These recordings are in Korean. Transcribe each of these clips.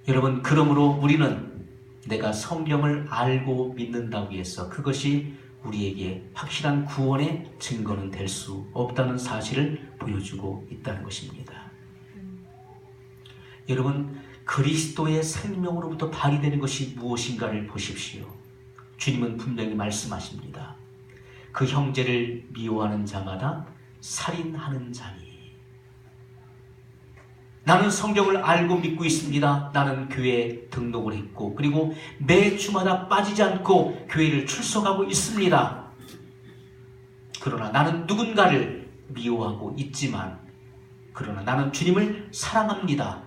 여러분, 그러므로 우리는 내가 성경을 알고 믿는다고 해서 그것이 우리에게 확실한 구원의 증거는 될 수 없다는 사실을 보여주고 있다는 것입니다. 여러분, 그리스도의 생명으로부터 발휘되는 것이 무엇인가를 보십시오. 주님은 분명히 말씀하십니다. 그 형제를 미워하는 자마다 살인하는 자니. 나는 성경을 알고 믿고 있습니다. 나는 교회에 등록을 했고 그리고 매 주마다 빠지지 않고 교회를 출석하고 있습니다. 그러나 나는 누군가를 미워하고 있지만, 그러나 나는 주님을 사랑합니다.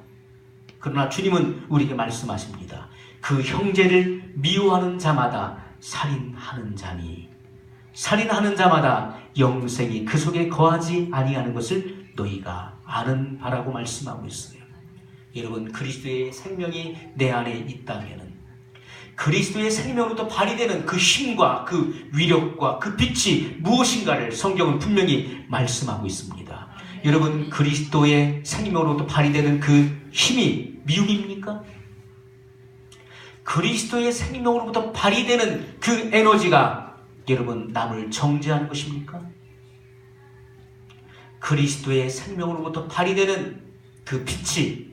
그러나 주님은 우리에게 말씀하십니다. 그 형제를 미워하는 자마다 살인하는 자니, 살인하는 자마다 영생이 그 속에 거하지 아니하는 것을 너희가 아는 바라고 말씀하고 있어요. 여러분, 그리스도의 생명이 내 안에 있다면 그리스도의 생명으로부터 발휘되는 그 힘과 그 위력과 그 빛이 무엇인가를 성경은 분명히 말씀하고 있습니다. 여러분, 그리스도의 생명으로부터 발휘되는 그 힘이 미움입니까? 그리스도의 생명으로부터 발휘되는 그 에너지가 여러분 남을 정죄하는 것입니까? 그리스도의 생명으로부터 발휘되는 그 빛이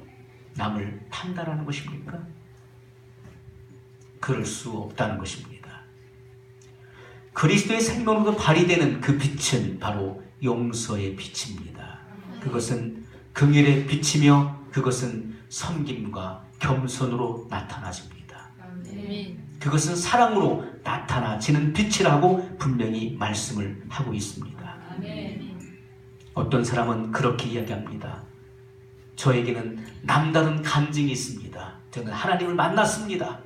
남을 판단하는 것입니까? 그럴 수 없다는 것입니다. 그리스도의 생명으로부터 발휘되는 그 빛은 바로 용서의 빛입니다. 그것은 긍휼의 빛이며 그것은 섬김과 겸손으로 나타나집니다. 그것은 사랑으로 나타나지는 빛이라고 분명히 말씀을 하고 있습니다. 어떤 사람은 그렇게 이야기합니다. 저에게는 남다른 간증이 있습니다. 저는 하나님을 만났습니다.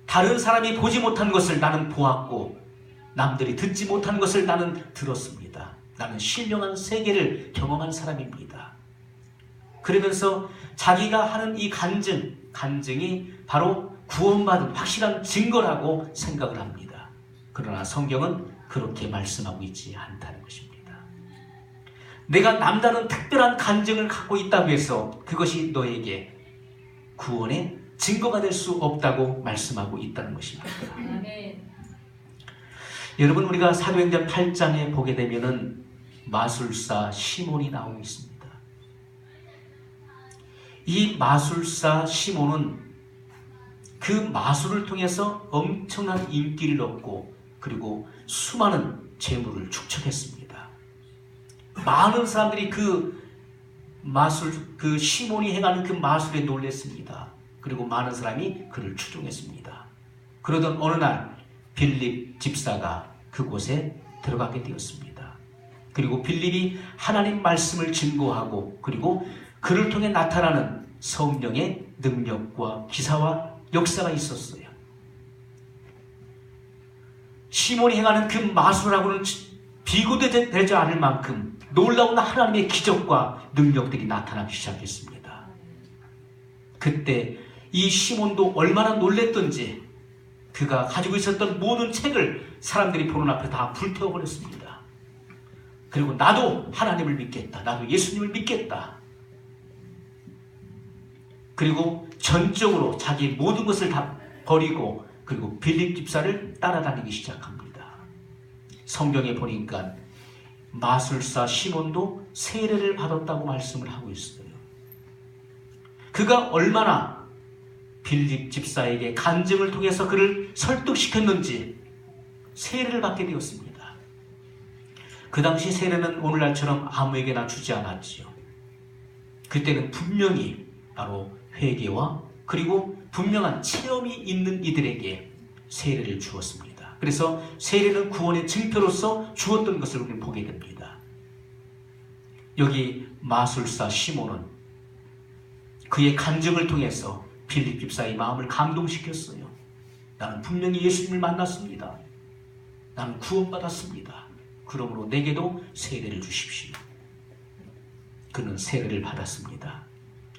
다른 사람이 보지 못한 것을 나는 보았고 남들이 듣지 못한 것을 나는 들었습니다. 나는 신령한 세계를 경험한 사람입니다. 그러면서 자기가 하는 이 간증이 바로 구원받은 확실한 증거라고 생각을 합니다. 그러나 성경은 그렇게 말씀하고 있지 않다는 것입니다. 내가 남다른 특별한 간증을 갖고 있다고 해서 그것이 너에게 구원의 증거가 될 수 없다고 말씀하고 있다는 것입니다. 여러분, 우리가 사도행전 8장에 보게 되면은 마술사 시몬이 나오고 있습니다. 이 마술사 시몬은 그 마술을 통해서 엄청난 인기를 얻고 그리고 수많은 재물을 축적했습니다. 많은 사람들이 그 시몬이 행하는 그 마술에 놀랐습니다. 그리고 많은 사람이 그를 추종했습니다. 그러던 어느 날 빌립 집사가 그곳에 들어가게 되었습니다. 그리고 빌립이 하나님 말씀을 증거하고 그리고 그를 통해 나타나는 성령의 능력과 기사와 역사가 있었어요. 시몬이 행하는 그 마술하고는 비교되지 않을 만큼 놀라운 하나님의 기적과 능력들이 나타나기 시작했습니다. 그때 이 시몬도 얼마나 놀랬던지 그가 가지고 있었던 모든 책을 사람들이 보는 앞에 다 불태워버렸습니다. 그리고 나도 하나님을 믿겠다. 나도 예수님을 믿겠다. 그리고 전적으로 자기 모든 것을 다 버리고 그리고 빌립 집사를 따라다니기 시작합니다. 성경에 보니까 마술사 시몬도 세례를 받았다고 말씀을 하고 있어요. 그가 얼마나 빌립 집사에게 간증을 통해서 그를 설득시켰는지 세례를 받게 되었습니다. 그 당시 세례는 오늘날처럼 아무에게나 주지 않았지요. 그때는 분명히 바로 회개와 그리고 분명한 체험이 있는 이들에게 세례를 주었습니다. 그래서 세례는 구원의 증표로서 주었던 것을 우리는 보게 됩니다. 여기 마술사 시몬은 그의 간증을 통해서 빌립 집사의 마음을 감동시켰어요. 나는 분명히 예수님을 만났습니다. 나는 구원받았습니다. 그러므로 내게도 세례를 주십시오. 그는 세례를 받았습니다.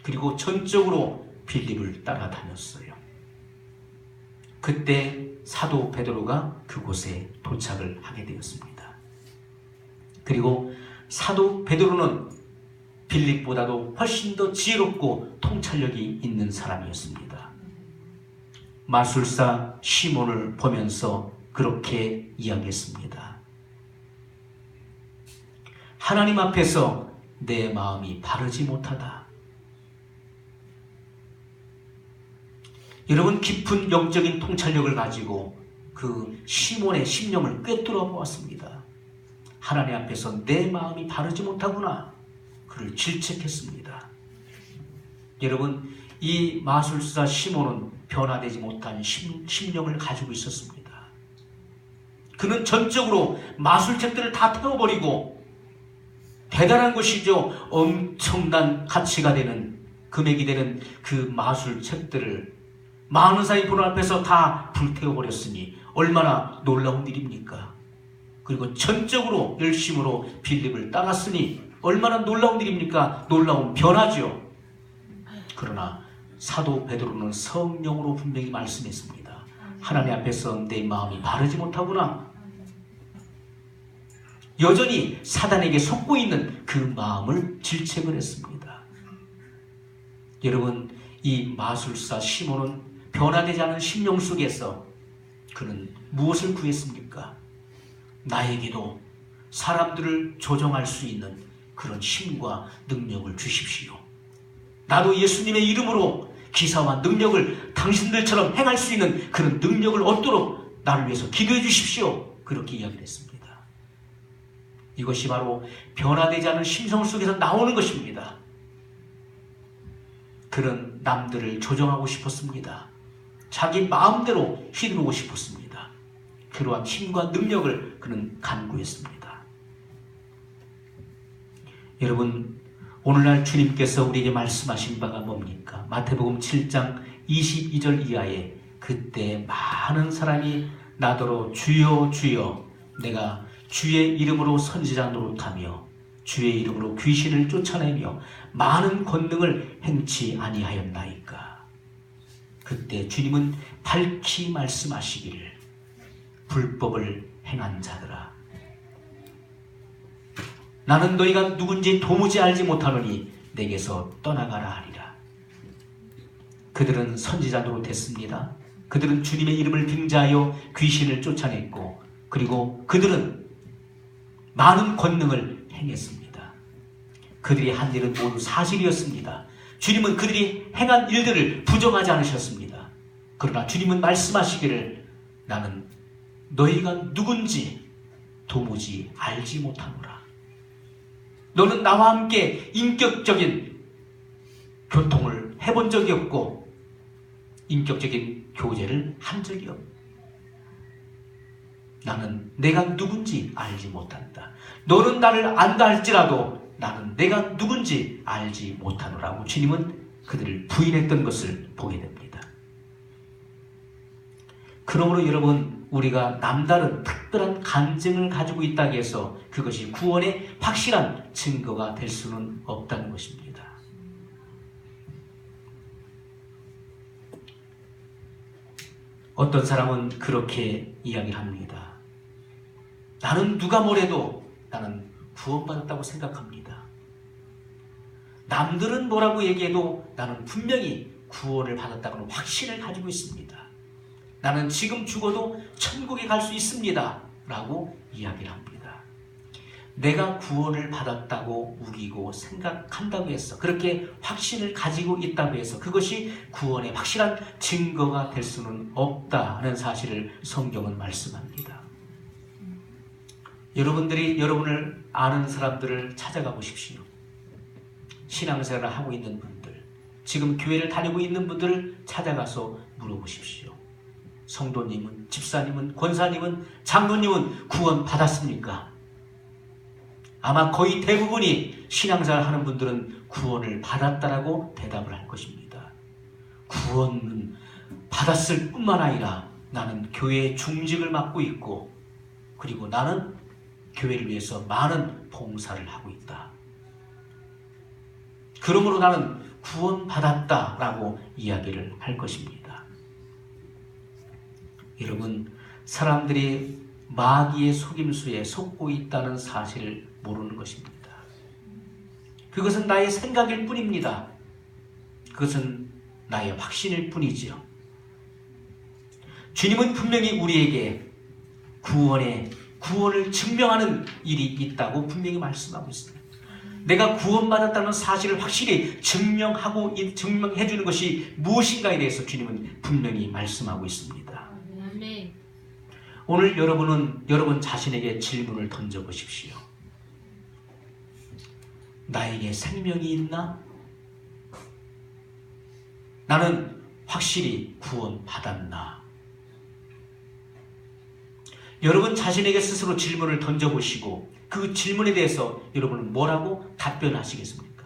그리고 전적으로 빌립을 따라다녔어요. 그때 사도 베드로가 그곳에 도착을 하게 되었습니다. 그리고 사도 베드로는 빌립보다도 훨씬 더 지혜롭고 통찰력이 있는 사람이었습니다. 마술사 시몬을 보면서 그렇게 이야기했습니다. 하나님 앞에서 내 마음이 바르지 못하다. 여러분, 깊은 영적인 통찰력을 가지고 그 시몬의 심령을 꿰뚫어 보았습니다. 하나님 앞에서 내 마음이 바르지 못하구나. 그를 질책했습니다. 여러분, 이 마술사 시몬은 변화되지 못한 심령을 가지고 있었습니다. 그는 전적으로 마술책들을 다 태워버리고 대단한 것이죠. 엄청난 가치가 되는, 금액이 되는 그 마술책들을 많은 사람이 보는 앞에서 다 불태워버렸으니 얼마나 놀라운 일입니까? 그리고 전적으로 열심으로 빌립을 따랐으니 얼마나 놀라운 일입니까? 놀라운 변화죠. 그러나 사도 베드로는 성령으로 분명히 말씀했습니다. 하나님 앞에서 내 마음이 바르지 못하구나. 여전히 사단에게 속고 있는 그 마음을 질책을 했습니다. 여러분, 이 마술사 시몬은 변화되지 않은 심령 속에서 그는 무엇을 구했습니까? 나에게도 사람들을 조정할 수 있는 그런 힘과 능력을 주십시오. 나도 예수님의 이름으로 기사와 능력을 당신들처럼 행할 수 있는 그런 능력을 얻도록 나를 위해서 기도해 주십시오. 그렇게 이야기를 했습니다. 이것이 바로 변화되지 않은 심성 속에서 나오는 것입니다. 그는 남들을 조정하고 싶었습니다. 자기 마음대로 휘두르고 싶었습니다. 그러한 힘과 능력을 그는 간구했습니다. 여러분, 오늘날 주님께서 우리에게 말씀하신 바가 뭡니까? 마태복음 7장 22절 이하에 그때 많은 사람이 나더러 주여 주여 내가 주의 이름으로 선지자 노릇하며 주의 이름으로 귀신을 쫓아내며 많은 권능을 행치 아니하였나이까. 그때 주님은 밝히 말씀하시기를 불법을 행한 자들아, 나는 너희가 누군지 도무지 알지 못하노니 내게서 떠나가라 하리라. 그들은 선지자 노릇했습니다. 그들은 주님의 이름을 빙자하여 귀신을 쫓아냈고, 그리고 그들은 많은 권능을 행했습니다. 그들이 한 일은 모두 사실이었습니다. 주님은 그들이 행한 일들을 부정하지 않으셨습니다. 그러나 주님은 말씀하시기를 나는 너희가 누군지 도무지 알지 못하노라. 너는 나와 함께 인격적인 교통을 해본 적이 없고 인격적인 교제를 한 적이 없고 나는 내가 누군지 알지 못한다. 너는 나를 안다 할지라도 나는 내가 누군지 알지 못하노라고 주님은 그들을 부인했던 것을 보게 됩니다. 그러므로 여러분, 우리가 남다른 특별한 간증을 가지고 있다고 해서 그것이 구원의 확실한 증거가 될 수는 없다는 것입니다. 어떤 사람은 그렇게 이야기를 합니다. 나는 누가 뭐래도 나는 구원받았다고 생각합니다. 남들은 뭐라고 얘기해도 나는 분명히 구원을 받았다고는 확신을 가지고 있습니다. 나는 지금 죽어도 천국에 갈 수 있습니다. 라고 이야기를 합니다. 내가 구원을 받았다고 우기고 생각한다고 해서, 그렇게 확신을 가지고 있다고 해서 그것이 구원의 확실한 증거가 될 수는 없다는 사실을 성경은 말씀합니다. 여러분들이 여러분을 아는 사람들을 찾아가 보십시오. 신앙생활을 하고 있는 분들, 지금 교회를 다니고 있는 분들을 찾아가서 물어보십시오. 성도님은, 집사님은, 권사님은, 장로님은 구원 받았습니까? 아마 거의 대부분이 신앙생활 하는 분들은 구원을 받았다라고 대답을 할 것입니다. 구원은 받았을 뿐만 아니라 나는 교회의 중직을 맡고 있고, 그리고 나는 교회를 위해서 많은 봉사를 하고 있다. 그러므로 나는 구원받았다라고 이야기를 할 것입니다. 여러분, 사람들이 마귀의 속임수에 속고 있다는 사실을 모르는 것입니다. 그것은 나의 생각일 뿐입니다. 그것은 나의 확신일 뿐이지요. 주님은 분명히 우리에게 구원을 증명하는 일이 있다고 분명히 말씀하고 있습니다. 내가 구원받았다는 사실을 확실히 증명해 주는 것이 무엇인가에 대해서 주님은 분명히 말씀하고 있습니다. 아멘. 오늘 여러분은 여러분 자신에게 질문을 던져보십시오. 나에게 생명이 있나? 나는 확실히 구원받았나? 여러분 자신에게 스스로 질문을 던져보시고 그 질문에 대해서 여러분은 뭐라고 답변하시겠습니까?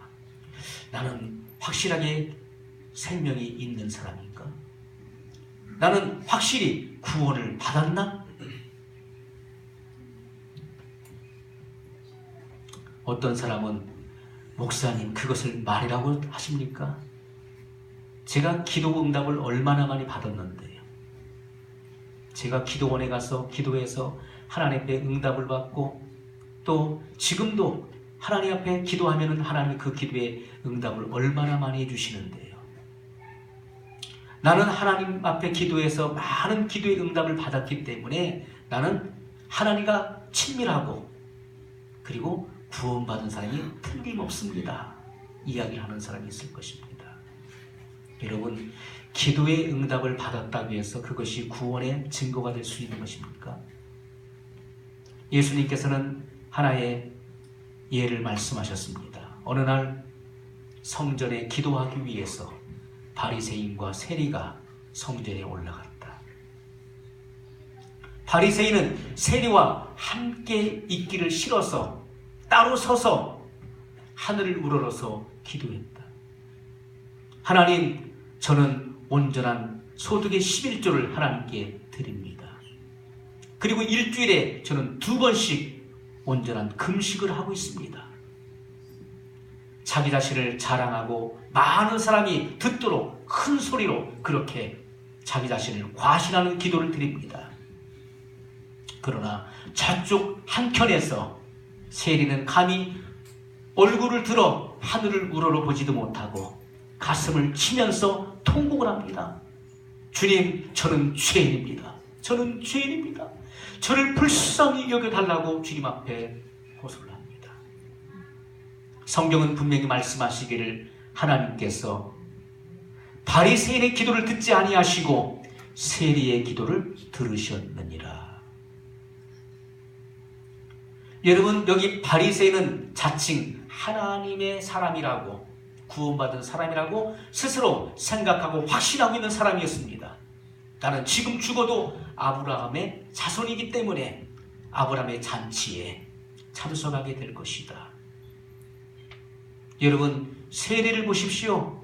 나는 확실하게 생명이 있는 사람인가? 나는 확실히 구원을 받았나? 어떤 사람은 목사님 그것을 말이라고 하십니까? 제가 기도 응답을 얼마나 많이 받았는데요. 제가 기도원에 가서 기도해서 하나님 앞에 응답을 받고 또 지금도 하나님 앞에 기도하면 하나님이 그 기도에 응답을 얼마나 많이 해주시는데요. 나는 하나님 앞에 기도해서 많은 기도의 응답을 받았기 때문에 나는 하나님과 친밀하고 그리고 구원받은 사람이 틀림없습니다. 이야기를 하는 사람이 있을 것입니다. 여러분, 기도의 응답을 받았다고 해서 그것이 구원의 증거가 될 수 있는 것입니까? 예수님께서는 하나의 예를 말씀하셨습니다. 어느 날 성전에 기도하기 위해서 바리새인과 세리가 성전에 올라갔다. 바리새인은 세리와 함께 있기를 싫어서 따로 서서 하늘을 우러러서 기도했다. 하나님, 저는 온전한 소득의 11조를 하나님께 드립니다. 그리고 일주일에 저는 2번씩 온전한 금식을 하고 있습니다. 자기 자신을 자랑하고 많은 사람이 듣도록 큰 소리로 그렇게 자기 자신을 과신하는 기도를 드립니다. 그러나 저쪽 한켠에서 세리는 감히 얼굴을 들어 하늘을 우러러 보지도 못하고 가슴을 치면서 통곡을 합니다. 주님, 저는 죄인입니다. 저는 죄인입니다. 저를 불쌍히 여겨달라고 주님 앞에 호소를 합니다. 성경은 분명히 말씀하시기를 하나님께서 바리새인의 기도를 듣지 아니하시고 세리의 기도를 들으셨느니라. 여러분, 여기 바리새인은 자칭 하나님의 사람이라고 구원받은 사람이라고 스스로 생각하고 확신하고 있는 사람이었습니다. 나는 지금 죽어도 아브라함의 자손이기 때문에 아브라함의 잔치에 참석하게 될 것이다. 여러분, 세리를 보십시오.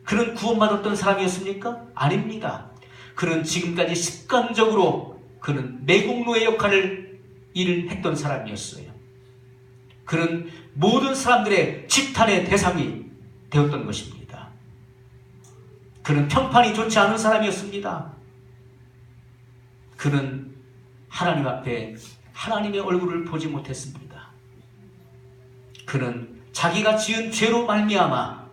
그는 구원받았던 사람이었습니까? 아닙니다. 그는 지금까지 습관적으로 그는 매국노의 일을 했던 사람이었어요. 그는 모든 사람들의 지탄의 대상이 되었던 것입니다. 그는 평판이 좋지 않은 사람이었습니다. 그는 하나님 앞에 하나님의 얼굴을 보지 못했습니다. 그는 자기가 지은 죄로 말미암아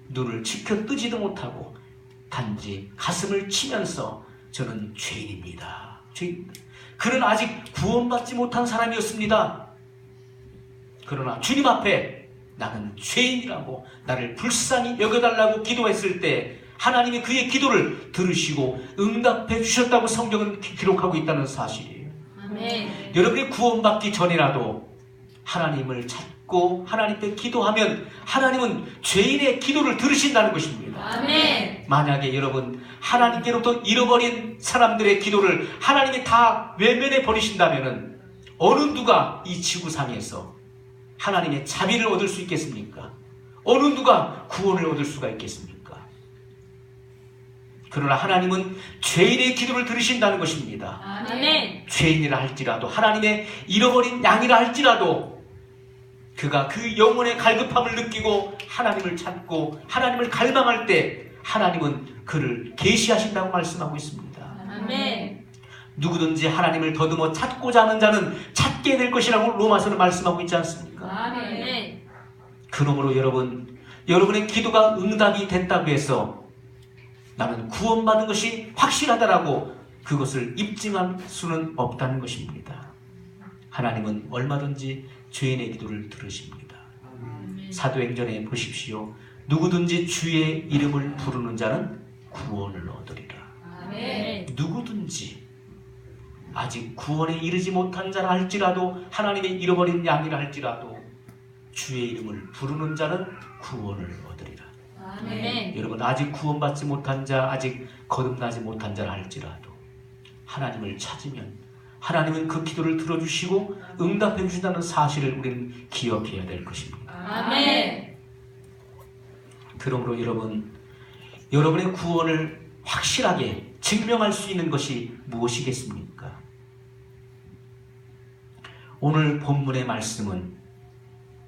눈을 지켜 뜨지도 못하고 단지 가슴을 치면서 저는 죄인입니다. 그는 아직 구원받지 못한 사람이었습니다. 그러나 주님 앞에 나는 죄인이라고 나를 불쌍히 여겨달라고 기도했을 때 하나님이 그의 기도를 들으시고 응답해 주셨다고 성경은 기록하고 있다는 사실이에요. 아멘. 여러분이 구원받기 전이라도 하나님을 찾고 하나님께 기도하면 하나님은 죄인의 기도를 들으신다는 것입니다. 아멘. 만약에 여러분 하나님께로부터 잃어버린 사람들의 기도를 하나님이 다 외면해 버리신다면 어느 누가 이 지구상에서 하나님의 자비를 얻을 수 있겠습니까? 어느 누가 구원을 얻을 수가 있겠습니까? 그러나 하나님은 죄인의 기도를 들으신다는 것입니다. 아멘. 죄인이라 할지라도 하나님의 잃어버린 양이라 할지라도 그가 그 영혼의 갈급함을 느끼고 하나님을 찾고 하나님을 갈망할 때 하나님은 그를 계시하신다고 말씀하고 있습니다. 아멘. 누구든지 하나님을 더듬어 찾고자 하는 자는 찾게 될 것이라고 로마서는 말씀하고 있지 않습니까? 아멘. 그러므로 여러분의 기도가 응답이 됐다고 해서 나는 구원받은 것이 확실하다라고 그것을 입증할 수는 없다는 것입니다. 하나님은 얼마든지 죄인의 기도를 들으십니다. 사도행전에 보십시오. 누구든지 주의 이름을 부르는 자는 구원을 얻으리라. 아멘. 누구든지 아직 구원에 이르지 못한 자라 할지라도 하나님의 잃어버린 양이라 할지라도 주의 이름을 부르는 자는 구원을 얻으리라. 아멘. 여러분 아직 구원받지 못한 자, 아직 거듭나지 못한 자라 할지라도 하나님을 찾으면 하나님은 그 기도를 들어주시고 응답해 주신다는 사실을 우리는 기억해야 될 것입니다. 아멘. 그러므로 여러분의 구원을 확실하게 증명할 수 있는 것이 무엇이겠습니까? 오늘 본문의 말씀은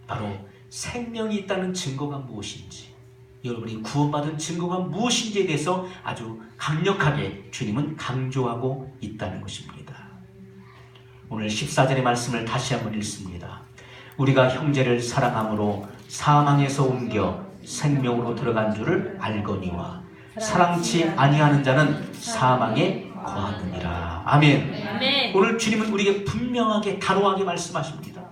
바로 생명이 있다는 증거가 무엇인지, 여러분이 구원받은 증거가 무엇인지에 대해서 아주 강력하게 주님은 강조하고 있다는 것입니다. 오늘 14절의 말씀을 다시 한번 읽습니다. 우리가 형제를 사랑함으로 사망에서 옮겨 생명으로 들어간 줄을 알거니와 사랑치 아니하는 자는 사망에 거하느니라. 아멘. 아멘. 오늘 주님은 우리에게 분명하게 단호하게 말씀하십니다.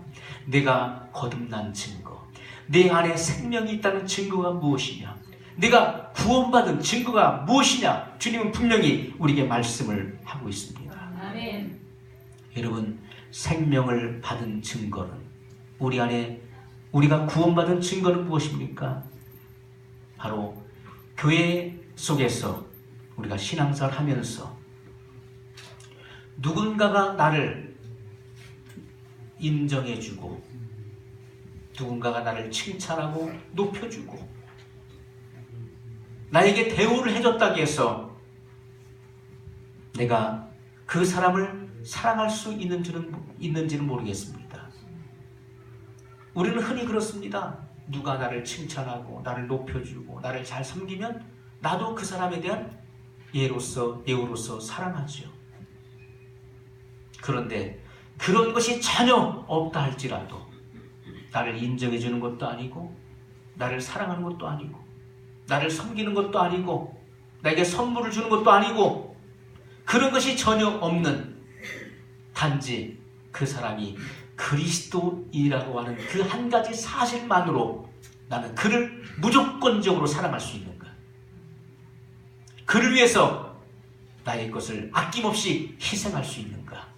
내가 거듭난 증거, 내 안에 생명이 있다는 증거가 무엇이냐, 내가 구원받은 증거가 무엇이냐, 주님은 분명히 우리에게 말씀을 하고 있습니다. 아멘. 여러분, 생명을 받은 증거는, 우리 안에 우리가 구원받은 증거는 무엇입니까? 바로 교회 속에서 우리가 신앙생활 하면서 누군가가 나를 인정해주고 누군가가 나를 칭찬하고 높여주고 나에게 대우를 해줬다고 해서 내가 그 사람을 사랑할 수 있는지는 모르겠습니다. 우리는 흔히 그렇습니다. 누가 나를 칭찬하고 나를 높여주고 나를 잘 섬기면 나도 그 사람에 대한 예우로서 사랑하죠. 그런데 그런 것이 전혀 없다 할지라도 나를 인정해 주는 것도 아니고 나를 사랑하는 것도 아니고 나를 섬기는 것도 아니고 나에게 선물을 주는 것도 아니고 그런 것이 전혀 없는, 단지 그 사람이 그리스도이라고 하는 그 한 가지 사실만으로 나는 그를 무조건적으로 사랑할 수 있는가? 그를 위해서 나의 것을 아낌없이 희생할 수 있는가?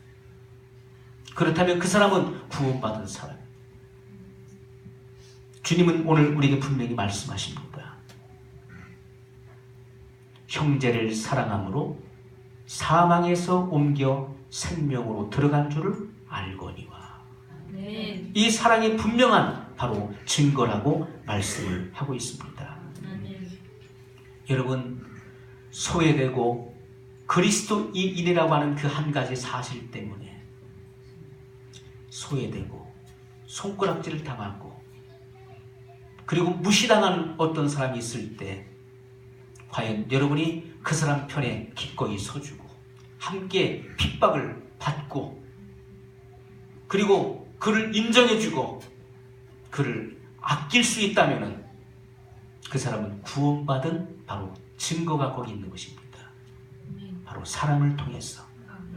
그렇다면 그 사람은 구원받은 사람. 주님은 오늘 우리에게 분명히 말씀하십니다. 형제를 사랑함으로 사망에서 옮겨 생명으로 들어간 줄을 알거니와. 아멘. 이 사랑이 분명한 바로 증거라고 말씀을 하고 있습니다. 아멘. 여러분, 소외되고 그리스도인이라고 하는 그 한 가지 사실 때문에 소외되고 손가락질을 당하고 그리고 무시당하는 어떤 사람이 있을 때 과연 여러분이 그 사람 편에 기꺼이 서주고 함께 핍박을 받고 그리고 그를 인정해주고 그를 아낄 수 있다면 그 사람은 구원받은 바로 증거가 거기 있는 것입니다. 바로 사랑을 통해서,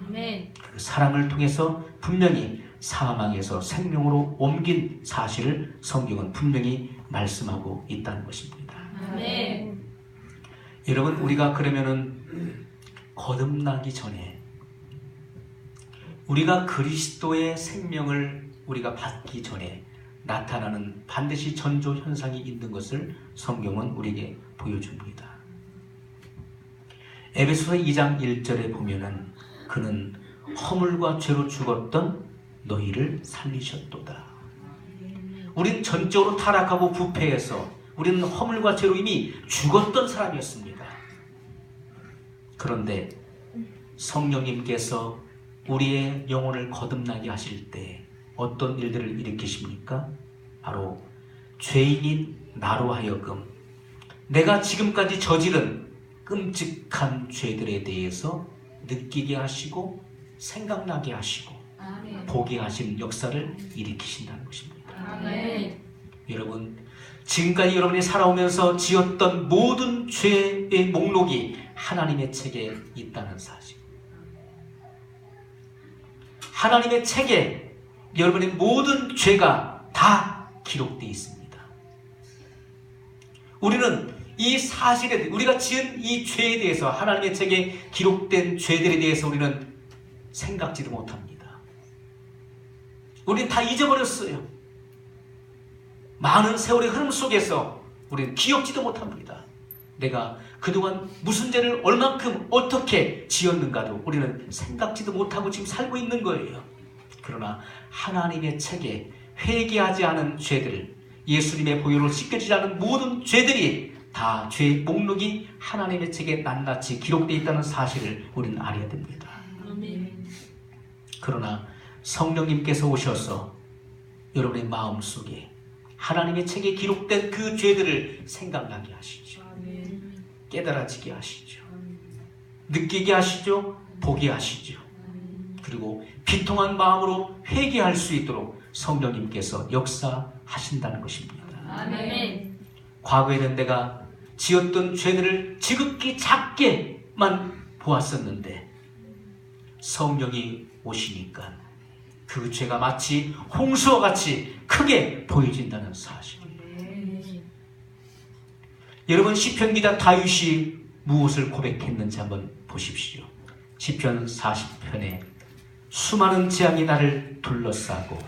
아멘. 그 사랑을 통해서 분명히 사망에서 생명으로 옮긴 사실을 성경은 분명히 말씀하고 있다는 것입니다. 아멘. 여러분, 우리가 그러면은 거듭나기 전에 우리가 그리스도의 생명을 우리가 받기 전에 나타나는 반드시 전조 현상이 있는 것을 성경은 우리에게 보여줍니다. 에베소서 2장 1절에 보면은 그는 허물과 죄로 죽었던 너희를 살리셨도다. 우리는 전적으로 타락하고 부패해서 우리는 허물과 죄로 이미 죽었던 사람이었습니다. 그런데 성령님께서 우리의 영혼을 거듭나게 하실 때 어떤 일들을 일으키십니까? 바로 죄인인 나로 하여금 내가 지금까지 저지른 끔찍한 죄들에 대해서 느끼게 하시고 생각나게 하시고 아멘. 보게 하신 역사를 일으키신다는 것입니다. 아멘. 여러분, 지금까지 여러분이 살아오면서 지었던 모든 죄의 목록이 하나님의 책에 있다는 사실. 하나님의 책에 여러분의 모든 죄가 다 기록되어 있습니다. 우리는 이 사실에, 우리가 지은 이 죄에 대해서, 하나님의 책에 기록된 죄들에 대해서 우리는 생각지도 못합니다. 우리는 다 잊어버렸어요. 많은 세월의 흐름 속에서 우리는 기억지도 못합니다. 내가 그동안 무슨 죄를 얼만큼 어떻게 지었는가도 우리는 생각지도 못하고 지금 살고 있는 거예요. 그러나 하나님의 책에 회개하지 않은 죄들, 예수님의 보혈로 씻겨지지 않은 모든 죄들이 다 죄의 목록이 하나님의 책에 낱낱이 기록되어 있다는 사실을 우리는 알아야 됩니다. 아멘. 그러나 성령님께서 오셔서 여러분의 마음속에 하나님의 책에 기록된 그 죄들을 생각나게 하시죠. 아멘. 깨달아지게 하시죠. 느끼게 하시죠. 보게 하시죠. 그리고 비통한 마음으로 회개할 수 있도록 성령님께서 역사하신다는 것입니다. 아멘. 과거에는 내가 지었던 죄들을 지극히 작게만 보았었는데 성령이 오시니까 그 죄가 마치 홍수와 같이 크게 보여진다는 사실. 여러분, 시편 기자 다윗이 무엇을 고백했는지 한번 보십시오. 시편 40편에 수많은 재앙이 나를 둘러싸고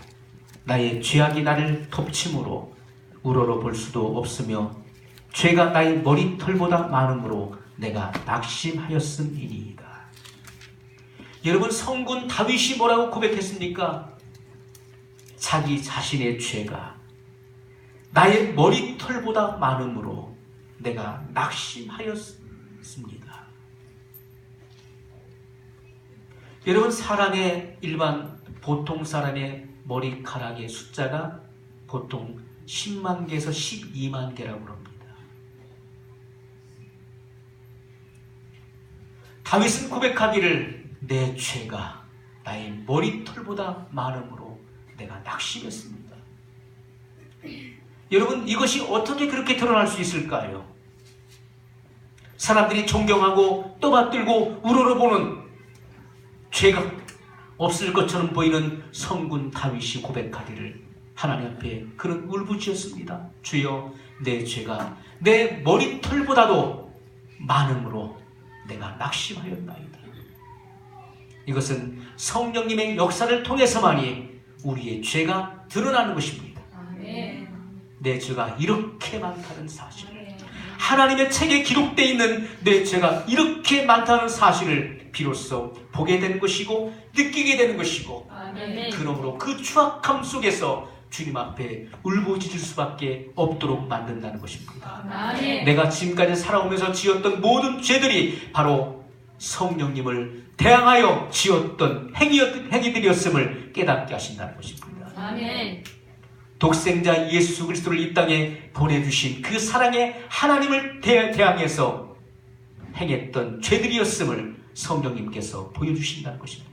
나의 죄악이 나를 덮침으로 우러러 볼 수도 없으며 죄가 나의 머리털보다 많음으로 내가 낙심하였음이니이다. 여러분, 성군 다윗이 뭐라고 고백했습니까? 자기 자신의 죄가 나의 머리털보다 많음으로 내가 낙심하였습니다. 여러분, 사람의 보통 사람의 머리카락의 숫자가 보통 10만 개에서 12만 개라고 합니다. 다윗은 고백하기를 내 죄가 나의 머리털보다 많음으로 내가 낙심했습니다. 여러분, 이것이 어떻게 그렇게 드러날 수 있을까요? 사람들이 존경하고 떠받들고 우러러보는 죄가 없을 것처럼 보이는 성군 다윗이 고백하기를 하나님 앞에 그런 울부짖었습니다. 주여, 내 죄가 내 머리털보다도 많음으로 내가 낙심하였나이다. 이것은 성령님의 역사를 통해서만이 우리의 죄가 드러나는 것입니다. 아멘. 내 죄가 이렇게 많다는 사실을, 하나님의 책에 기록되어 있는 내 죄가 이렇게 많다는 사실을 비로소 보게 되는 것이고 느끼게 되는 것이고, 아멘. 그러므로 그 추악함 속에서 주님 앞에 울부짖을 수밖에 없도록 만든다는 것입니다. 아멘. 내가 지금까지 살아오면서 지었던 모든 죄들이 바로 성령님을 대항하여 지었던 행위들이었음을 깨닫게 하신다는 것입니다. 아멘. 독생자 예수 그리스도를 이 땅에 보내주신 그 사랑의 하나님을 대항해서 행했던 죄들이었음을 성령님께서 보여주신다는 것입니다.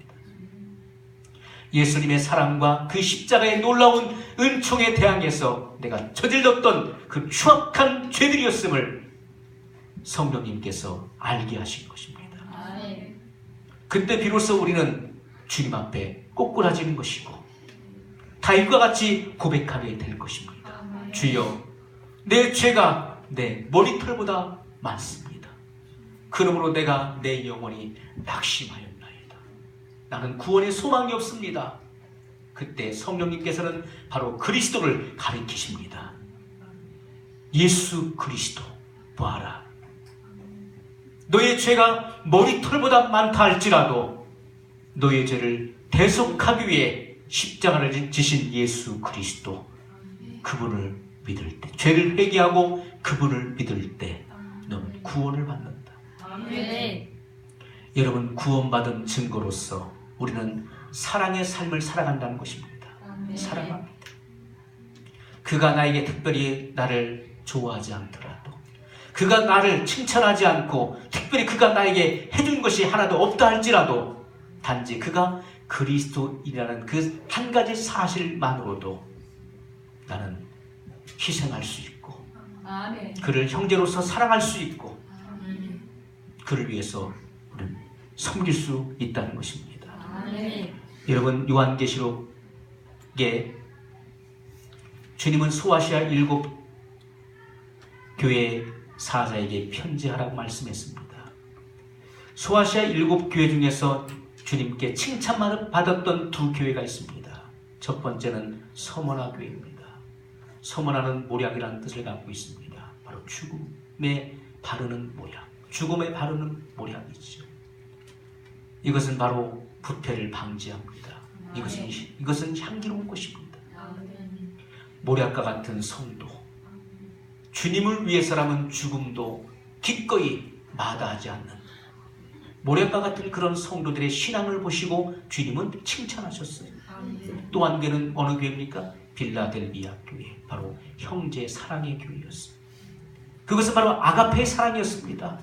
예수님의 사랑과 그 십자가의 놀라운 은총에 대항해서 내가 저질렀던 그 추악한 죄들이었음을 성령님께서 알게 하신 것입니다. 아멘. 그때 비로소 우리는 주님 앞에 꼬꾸라지는 것이고 다윗과 같이 고백하게 될 것입니다. 주여, 내 죄가 내 머리털보다 많습니다. 그러므로 내가 내 영혼이 낙심하였나이다. 나는 구원의 소망이 없습니다. 그때 성령님께서는 바로 그리스도를 가리키십니다. 예수 그리스도 보아라. 너의 죄가 머리털보다 많다 할지라도 너의 죄를 대속하기 위해 십자가를 지신 예수 그리스도, 그분을 믿을 때, 죄를 회개하고 그분을 믿을 때 너는 구원을 받는다. 아멘. 여러분, 구원받은 증거로서 우리는 사랑의 삶을 살아간다는 것입니다. 사랑합니다. 그가 나에게 특별히 나를 좋아하지 않더라도, 그가 나를 칭찬하지 않고 특별히 그가 나에게 해준 것이 하나도 없다 할지라도 단지 그가 그리스도이라는 그 한 가지 사실만으로도 나는 희생할 수 있고 아멘. 그를 형제로서 사랑할 수 있고 아멘. 그를 위해서 우리는 섬길 수 있다는 것입니다. 아멘. 여러분, 요한계시록에 주님은 소아시아 7 교회 사자에게 편지하라고 말씀했습니다. 소아시아 7 교회 중에서 주님께 칭찬받았던 2 교회가 있습니다. 첫 번째는 서머나 교회입니다. 서머나는 모략이라는 뜻을 갖고 있습니다. 바로 죽음에 바르는 모략, 죽음에 바르는 모략이죠. 이것은 바로 부패를 방지합니다. 이것은 향기로운 것입니다. 아멘. 모략과 같은 성도, 주님을 위해서라면 죽음도 기꺼이 마다하지 않는 모략과 같은 그런 성도들의 신앙을 보시고 주님은 칭찬하셨어요. 아멘. 또 한 교회는 어느 교회입니까? 빌라델비아 교회, 바로 형제 사랑의 교회였습니다. 그것은 바로 아가페의 사랑이었습니다.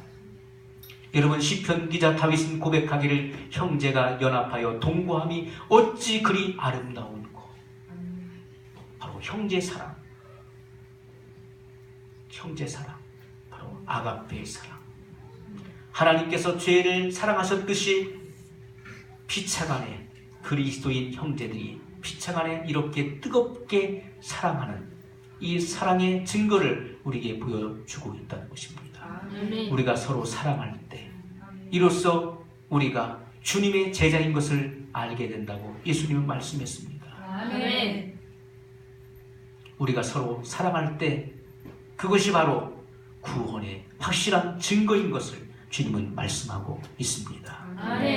여러분, 시편 기자 다윗은 고백하기를 형제가 연합하여 동거함이 어찌 그리 아름다운고. 바로 형제 사랑, 형제 사랑, 바로 아가페의 사랑. 하나님께서 죄를 사랑하셨듯이 피차 간에 그리스도인 형제들이 피차 간에 이렇게 뜨겁게 사랑하는 이 사랑의 증거를 우리에게 보여주고 있다는 것입니다. 아멘. 우리가 서로 사랑할 때 이로써 우리가 주님의 제자인 것을 알게 된다고 예수님은 말씀했습니다. 아멘. 우리가 서로 사랑할 때 그것이 바로 구원의 확실한 증거인 것을 주님은 말씀하고 있습니다. 아멘.